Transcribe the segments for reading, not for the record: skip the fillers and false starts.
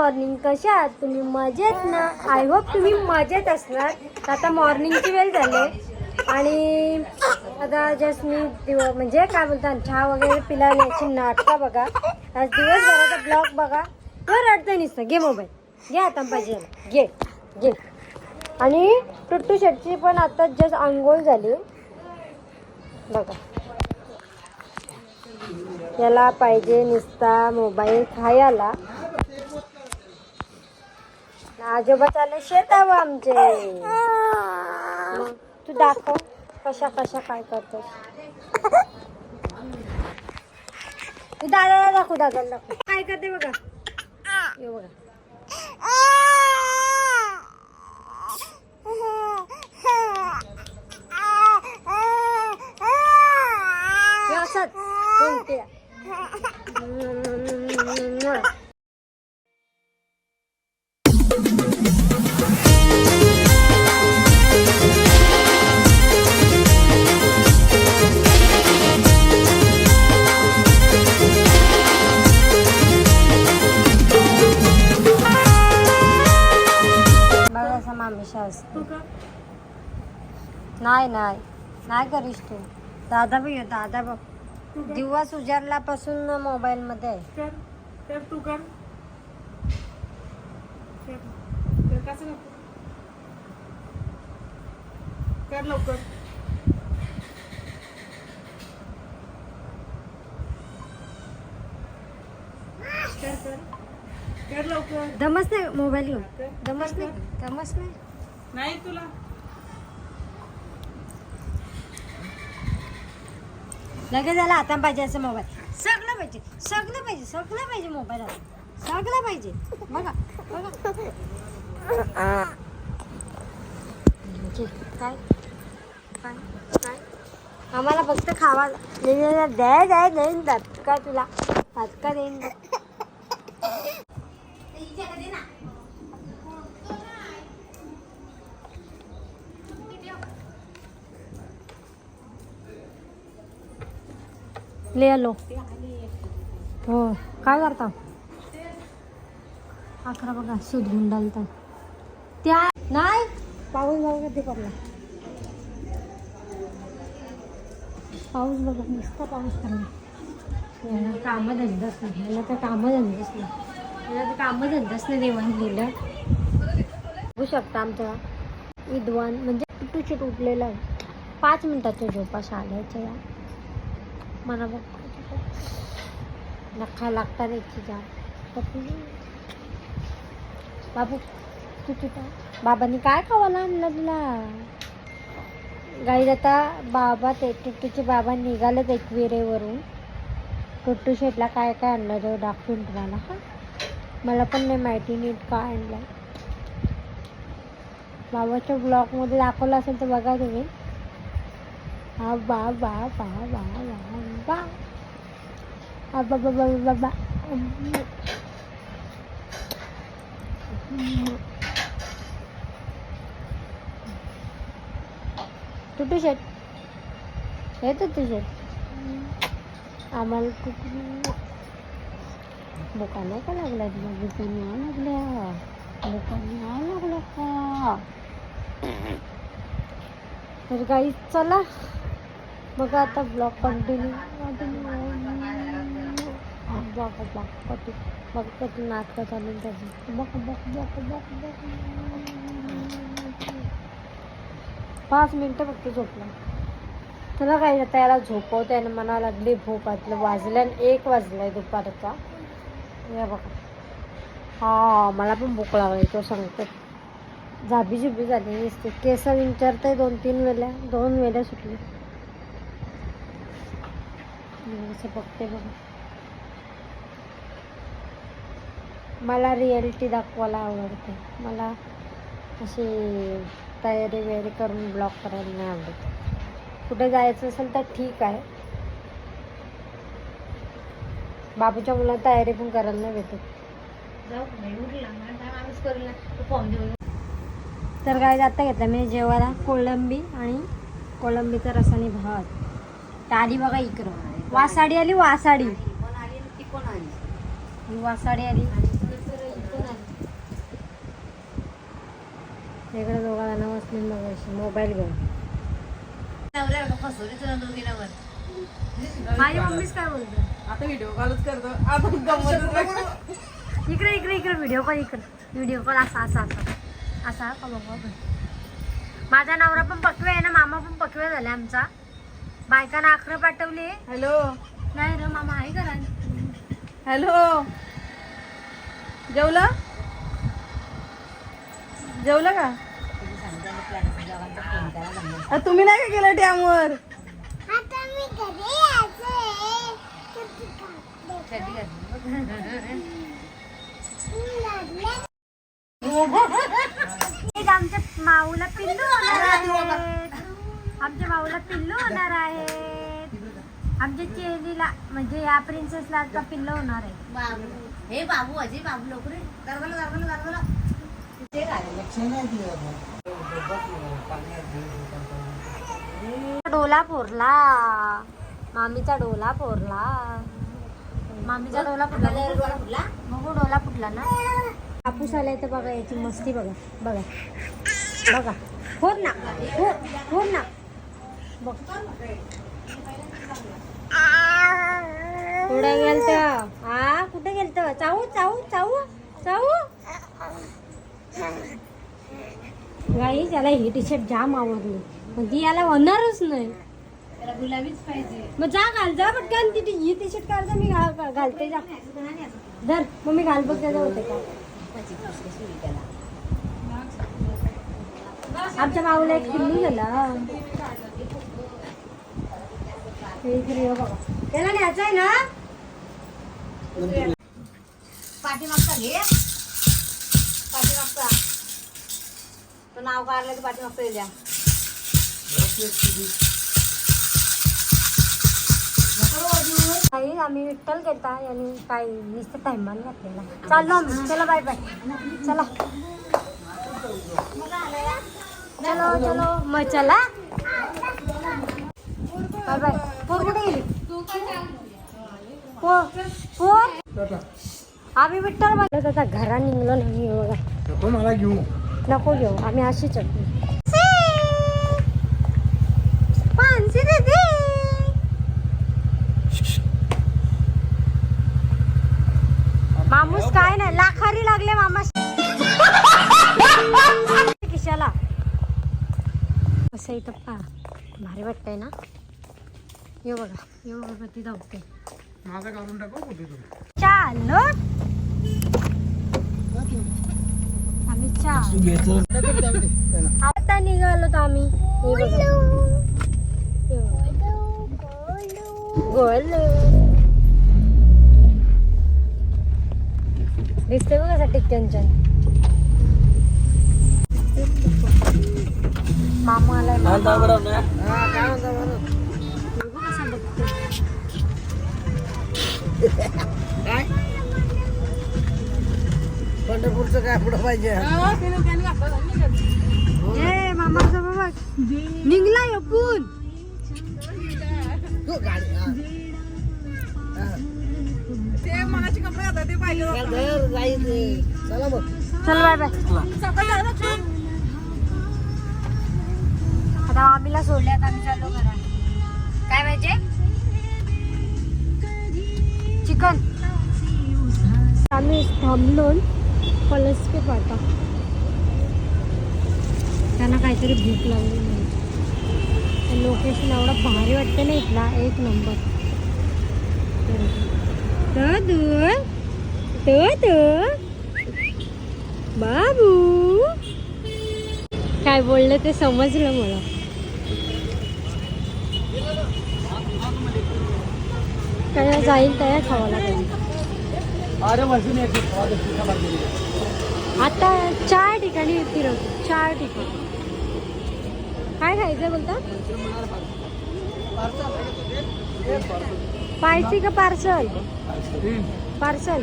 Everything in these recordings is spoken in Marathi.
मॉर्निंग, कशा आहात तुम्ही? मजेत ना? आय होप तुम्ही मजेत असणार. आता मॉर्निंगची वेळ झाली आणि आता जस्ट मी म्हणजे काय बोलतात चहा वगैरे पिला याची नाटकं बघा. आज दिवसभराचा ब्लॉग बघा. तर अडचण नसतं. घे मोबाईल, घे आता पाहिजे, घे घे. आणि टुट्टू शेटची पण आता जस्ट आंघोळ झाली बघा. याला पाहिजे नुसता मोबाईल खायला. आजोबा चालले शेतावर आमचे. मग तू दाखव कशा कशा काय करतोस. तू दादाला दाखव, दादाला दाखव काय करते बघा. हे बघा असंच कोणते. नाही नाही नाही करीस तू. दादा बघ, दादा बघ दिवस उजाडल्यापासून मोबाईल मध्ये आहे. कर तू कर कसं कर लवकर. कर लवकर. दमच नाही मोबाईल घेऊन. दमच नाही, दमच नाही. नाही तुला लगेच झाला आता पाहिजे असं मोबाईल. सगळं पाहिजे, सगळं पाहिजे, सगळं पाहिजे मोबाईल. सगळं पाहिजे बघा बघा. काय काय काय आम्हाला फक्त खावा द्या द्या देईन जात का तुला हात का देईन. ले आलो. हो काय करता. 11 बघा सूद गुंडालता त्या नाही. पाऊस बघा कधी पडला. पाऊस बघा नुसता पाऊस पडला. याला कामं धंदाच नाही. याला तर कामं धंदाच नाही. याला तर कामं धंदाच नाही देवाने दिलं. बघू शकता आमचा विद्वान म्हणजे टुटूचिट उठलेला आहे. 5 मिनिटाच्या झोपा शाळेच्या या मला बघ नखा लागतात याची जा. बाबू तू बाबांनी काय खावायला आणलं तुला. गाईत आता बाबा ते टुट्टूचे बाबा निघालेत एकविरेवरून. टुट्टू शेटला काय काय आणलं तेव्हा दाखवून तुम्हाला. हा मला पण नाही माहिती नीट काय आणलं. बाबाच्या ब्लॉगमध्ये दाखवलं असेल तर बघा तुम्ही. हा बा बा बा बा बा बा बा बा बा बा बा. टुटू शेट हे टुटू शेट आम्हाला बुका नाही का लागल्या. बुका नाही लागल्या. बुका नाही लागल्या का. तर काही चला बघा आता ब्लॉग कंटिन्यू. बघ बघ कधी बघ कधी नाटकं चालू त्याची. बघ बघ बघ बघ बघ. 5 मिनटं फक्त झोपला. तुला काय आता याला झोपवते आणि मला लागली भूक. आतलं वाजल्या 1 वाजलाय दुपारचा. या बघा हा मला पण भूक लागली. तो सांगतो झाबी झुबी झाली नसते. केस विंचारते 2-3 वेळा. 2 वेळा सुटली. असं बघते बघा. मला रिॲलिटी दाखवायला आवडते. मला अशी तयारी वगैरे करून ब्लॉग करायला नाही आवडत. कुठे जायचं असेल तर ठीक आहे. बाबूच्या मुलाला तयारी पण करायला नाही भेटत. तर काय आता घेतला मी जेवायला कोळंबी आणि कोळंबीचा रसाने भात. आली बघा इकडं वासाडी आली. वासाडी ही वासाडी आली. इकडं इकडे दोघा जण बसले मग मोबाईल घेऊन. माझी मम्मीच काय बोलते आता व्हिडिओ कॉलच करतो आता गंमतच. इकडे इकडे इकडे व्हिडिओ कॉल असा असा असा असा का बघा. माझा नवरा पण पकवे आहे ना, मामा पण पकवे झाले आमचा. बायकांना आखरं पाठवली. हॅलो नाही रे मामा आहे करा. हॅलो जेवलं जेवलं का? तुम्ही नाही का गेलं डॅमवर? आमच्या माऊला पिल्लू होणार आहेत. आमच्या माऊला पिल्लू होणार आहेत. आमच्या चेलीला म्हणजे या प्रिन्सेसला आता पिल्लू होणार आहे. हे बाबू अजय बाबू लवकर दरवाला डोला फोरला मामीचा डोला फोरला. मामीचा डोला फुटला. बघू डोला फुटला ना. कापूस आलाय तर बघा याची मस्ती बघा बघा बघा. फोर ना फोर ना बघ. कुठे गेलत हा कुठे गेलत? चावू चावू चावू चावू. गाई त्याला ही टी शर्ट जाम आवडली पण ती याला होणारच नाही. गुलाबीच पाहिजे. मग जा घाल जा पटकन. ती ही टी शर्ट काढ जा. मी घालते जा. धर मग मी घाल बघ त्याचं होते का. आमच्या माऊला एक पिल्लू झाला. बघा त्याला न्यायचं आहे ना. पाठीमागचा घे पाठीमागचा. तो नाव काढलं तर पाठीमागचा द्या. काही आम्ही विठ्ठल घेता आणि काही नुसतं टाइमान घातलेला. चाललो आम्ही. चला बाय बाय. चला चलो चलो मग चला बाय बाय. पोर कुठे गेली? पोर आम्ही विठ्ठल बघत आता घरा निघलो नाही. बघा नको मला घेऊ. नको घेऊ आम्ही अशी चटणी. पानसी दीदी मामूस काय नाही लाखारी लागले मामा किशाला. असं इथं पा भारी वाटतंय ना. ये बघा पती धावते. माझा काढून टाकू कुठे तू. चालो आम्ही आता निघालो तर आम्ही. दिसते बघ कसा टिक्क्यांच्या. मामा आलाय. कसा बघतो पंढरपूरचं काय पुढं पाहिजे. ए मामाचं बाबा निघला आपण. ते मनाचे कपडे आता ते पाहिजे. चला मग. चल बाय बाय. आता आम्हीला सोडल्यात आम्ही चाललो घरा. काय पाहिजे? चिकन. आम्ही थांबलो पलसके पाटा. त्यांना काहीतरी भूक लागली नाही. लोकेशन एवढा भारी वाटतं ना इथला. एक नंबर. बाबू काय बोललं ते समजलं मला. काय जाईल त्या खावा लागेल. आता 4 ठिकाणी फिरवतो. 4 ठिकाणी. काय खायचं बोलता? पायसी का पार्सल? पार्सल.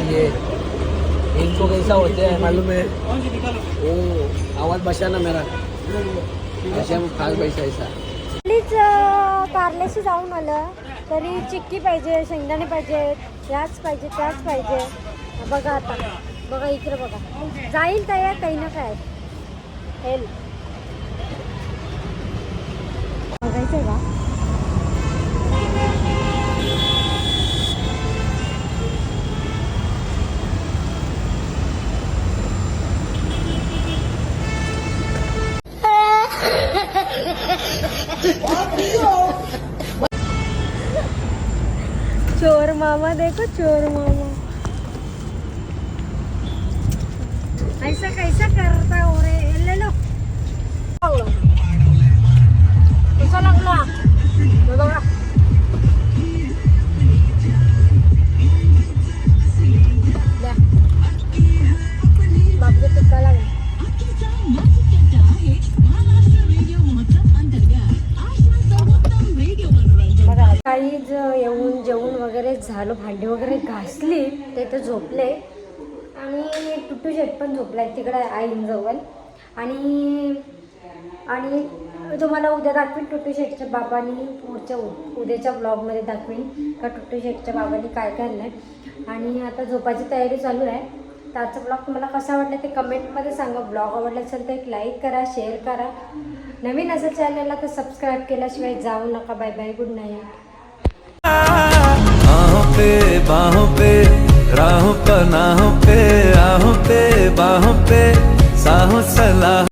ये इनको कैसा होता है मालूम है? ओ आवाज बचा ना मेरा. ऐसे हम खास पैसा ऐसा प्लीज कारल्याशी जाऊन आलं तरी चिक्की पाहिजे, शेंगदाणे पाहिजे, याच पाहिजे त्याच पाहिजे. बघा आता, बघा इकडे बघा, जाईल तयार काही ना काय हेल्प बघायचं का. चोर मामा देखो, चोर मामा ऐसा कैसा करता हो रे. ले लो कसा लागला बघा. द्या. बापरे टिक्का लागला. काहीच येऊन जेवून वगैरे झालं, भांडी वगैरे घासली, ते तर झोपले आणि टुट्टू शेट पण झोपलाय तिकडे आईंजवळ. आणि आणि तुम्हाला उद्या दाखवीन टुट्टू शेटच्या बाबांनी पुढच्या उद्याच्या ब्लॉगमध्ये दाखवीन का टुट्टू शेटच्या बाबांनी काय केलं आहे. आणि आता झोपायची तयारी चालू आहे. तर आजचा ब्लॉग तुम्हाला कसा वाटला ते कमेंटमध्ये सांगा. ब्लॉग आवडला असेल तर एक लाईक करा, शेअर करा. नवीन असेल चॅनलला तर सबस्क्राईब केल्याशिवाय जाऊ नका. Bye bye, good night. बाहों पे राहों पनाहों पे, आहों पे बाहों पे साहों सलाह.